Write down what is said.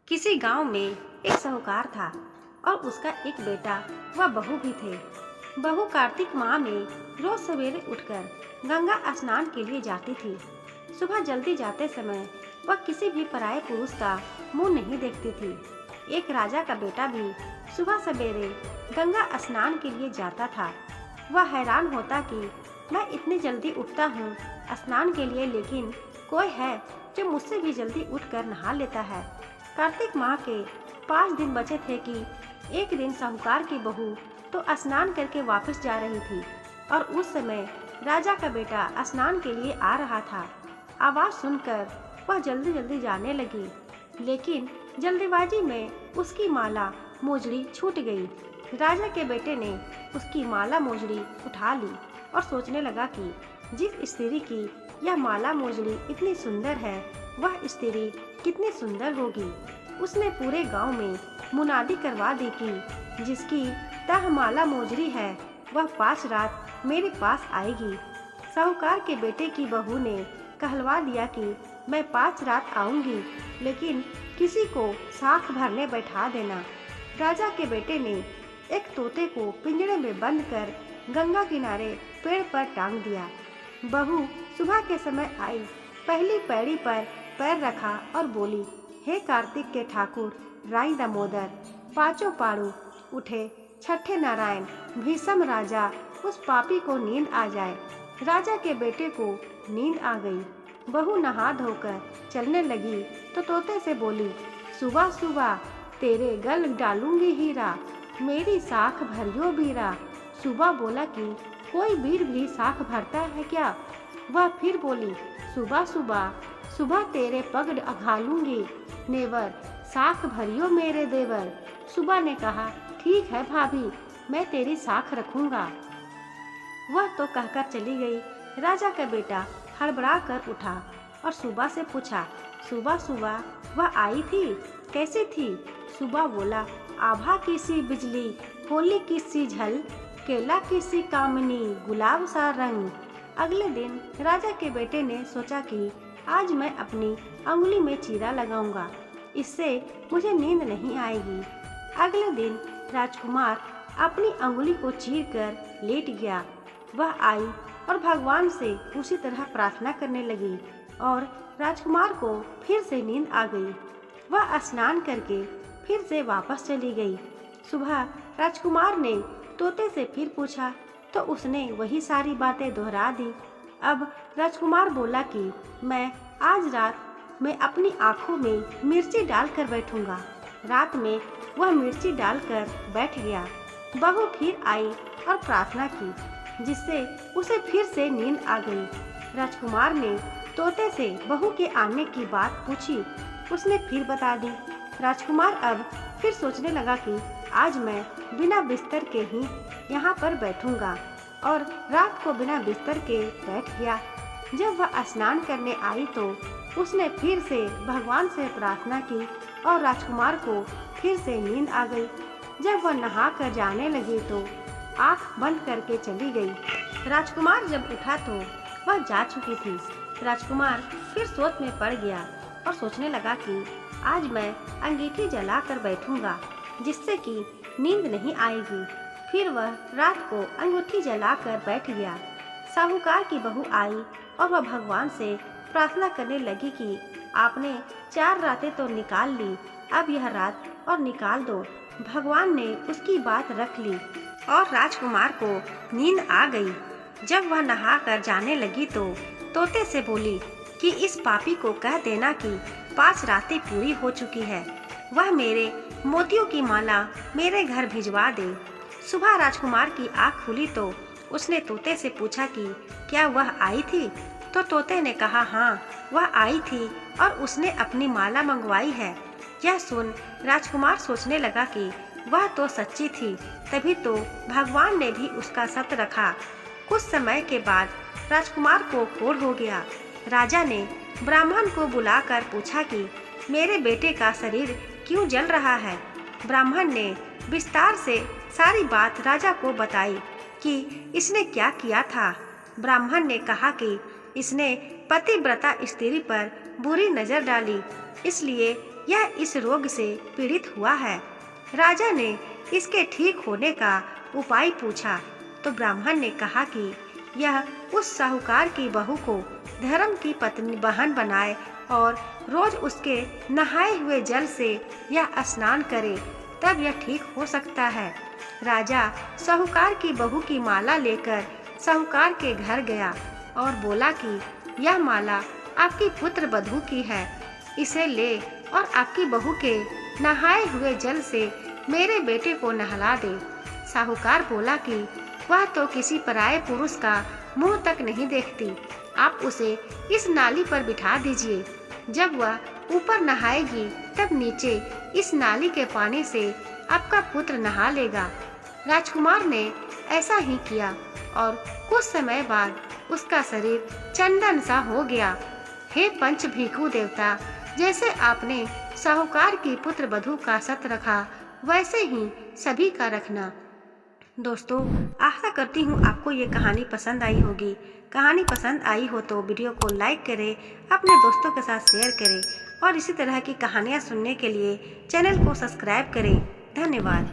किसी गांव में एक साहूकार था और उसका एक बेटा व बहू भी थे। बहू कार्तिक माह में रोज सवेरे उठकर गंगा स्नान के लिए जाती थी। सुबह जल्दी जाते समय वह किसी भी पराये पुरुष का मुंह नहीं देखती थी। एक राजा का बेटा भी सुबह सवेरे गंगा स्नान के लिए जाता था। वह हैरान होता कि मैं इतनी जल्दी उठता हूँ स्नान के लिए, लेकिन कोई है जो मुझसे भी जल्दी उठकर नहा लेता है। कार्तिक माह के 5 दिन बचे थे कि एक दिन साहूकार की बहू तो स्नान करके वापस जा रही थी और उस समय राजा का बेटा स्नान के लिए आ रहा था। आवाज सुनकर वह जल्दी जल्दी जाने लगी, लेकिन जल्दीबाजी में उसकी माला मोजड़ी छूट गई। राजा के बेटे ने उसकी माला मोजड़ी उठा ली और सोचने लगा कि जिस स्त्री की यह माला मोजड़ी इतनी सुंदर है, वह स्त्री कितनी सुंदर होगी। उसने पूरे गांव में मुनादी करवा दी कि जिसकी तह माला मोजड़ी है वह 5 रात मेरे पास आएगी। साहूकार के बेटे की बहू ने कहलवा दिया कि मैं 5 रात आऊंगी, लेकिन किसी को साख भरने बैठा देना। राजा के बेटे ने एक तोते को पिंजरे में बंद कर गंगा किनारे पेड़ पर टांग दिया। बहू सुबह के समय आई, पहली पैड़ी पर पैर रखा और बोली, हे कार्तिक के ठाकुर राई दामोदर, पांचों पाड़ू उठे, छठे नारायण भीषम राजा, उस पापी को नींद आ जाए। राजा के बेटे को नींद आ गई। बहू नहा धोकर चलने लगी तो तोते से बोली, सुबह सुबह तेरे गल डालूंगी हीरा, मेरी साख भरियो बीरा। सुबह बोला कि कोई वीर भी साख भरता है क्या? वह फिर बोली, सुबह सुबह सुबह तेरे पग अघालूंगी, नेवर साख भरियो मेरे देवर। सुबह ने कहा, ठीक है भाभी, मैं तेरी साख रखूंगा। वह तो कहकर चली गई। राजा का बेटा हड़बड़ा कर उठा और सुबह से पूछा, सुबह सुबह वह आई थी, कैसी थी? सुबह बोला, आभा की सी बिजली, होली की सी झल, केला की सी कामनी, गुलाब सा रंग। अगले दिन राजा के बेटे ने सोचा कि आज मैं अपनी अंगुली में चीरा लगाऊंगा, इससे मुझे नींद नहीं आएगी। अगले दिन राजकुमार अपनी अंगुली को चीरकर लेट गया। वह आई और भगवान से उसी तरह प्रार्थना करने लगी और राजकुमार को फिर से नींद आ गई। वह स्नान करके फिर से वापस चली गई। सुबह राजकुमार ने तोते से फिर पूछा तो उसने वही सारी बातें दोहरा दी। अब राजकुमार बोला कि मैं आज रात में अपनी आँखों में मिर्ची डालकर बैठूंगा। रात में वह मिर्ची डालकर बैठ गया। बहू फिर आई और प्रार्थना की, जिससे उसे फिर से नींद आ गई। राजकुमार ने तोते से बहू के आने की बात पूछी, उसने फिर बता दी। राजकुमार अब फिर सोचने लगा कि आज मैं बिना बिस्तर के ही यहाँ पर बैठूंगा और रात को बिना बिस्तर के बैठ गया। जब वह स्नान करने आई तो उसने फिर से भगवान से प्रार्थना की और राजकुमार को फिर से नींद आ गई। जब वह नहा कर जाने लगी तो आँख बंद करके चली गई। राजकुमार जब उठा तो वह जा चुकी थी। राजकुमार फिर सोच में पड़ गया और सोचने लगा कि आज मैं अंगीठी जला कर बैठूंगा, जिससे कि नींद नहीं आएगी। फिर वह रात को अंगूठी जलाकर बैठ गया। साहूकार की बहू आई और वह भगवान से प्रार्थना करने लगी कि आपने 4 रातें तो निकाल ली, अब यह रात और निकाल दो। भगवान ने उसकी बात रख ली और राजकुमार को नींद आ गई। जब वह नहा कर जाने लगी तो तोते से बोली कि इस पापी को कह देना कि 5 रातें पूरी हो चुकी है, वह मेरे मोतियों की माला मेरे घर भिजवा दे। सुबह राजकुमार की आँख खुली तो उसने तोते से पूछा कि क्या वह आई थी? तो तोते ने कहा, हाँ वह आई थी और उसने अपनी माला मंगवाई है। यह सुन राजकुमार सोचने लगा कि वह तो सच्ची थी, तभी तो भगवान ने भी उसका सत रखा। कुछ समय के बाद राजकुमार को क्रोध हो गया। राजा ने ब्राह्मण को बुलाकर पूछा कि मेरे बेटे का शरीर क्यों जल रहा है? ब्राह्मण ने विस्तार से सारी बात राजा को बताई कि इसने क्या किया था। ब्राह्मण ने कहा कि इसने पतिव्रता स्त्री पर बुरी नजर डाली, इसलिए यह इस रोग से पीड़ित हुआ है। राजा ने इसके ठीक होने का उपाय पूछा तो ब्राह्मण ने कहा कि यह उस साहूकार की बहू को धर्म की पत्नी बहन बनाए और रोज उसके नहाए हुए जल से यह स्नान करे, तब यह ठीक हो सकता है। राजा साहूकार की बहू की माला लेकर साहूकार के घर गया और बोला कि यह माला आपकी पुत्र वधू की है, इसे ले और आपकी बहू के नहाए हुए जल से मेरे बेटे को नहला दे। साहूकार बोला कि वह तो किसी पराये पुरुष का मुंह तक नहीं देखती, आप उसे इस नाली पर बिठा दीजिए। जब वह ऊपर नहाएगी तब नीचे इस नाली के पानी से आपका पुत्र नहा लेगा। राजकुमार ने ऐसा ही किया और कुछ समय बाद उसका शरीर चंदन सा हो गया। हे पंच भिखु देवता, जैसे आपने साहूकार की पुत्र वधू का सत रखा, वैसे ही सभी का रखना। दोस्तों, आशा करती हूँ आपको ये कहानी पसंद आई होगी। कहानी पसंद आई हो तो वीडियो को लाइक करें, अपने दोस्तों के साथ शेयर करें और इसी तरह की कहानियाँ सुनने के लिए चैनल को सब्सक्राइब करें। धन्यवाद।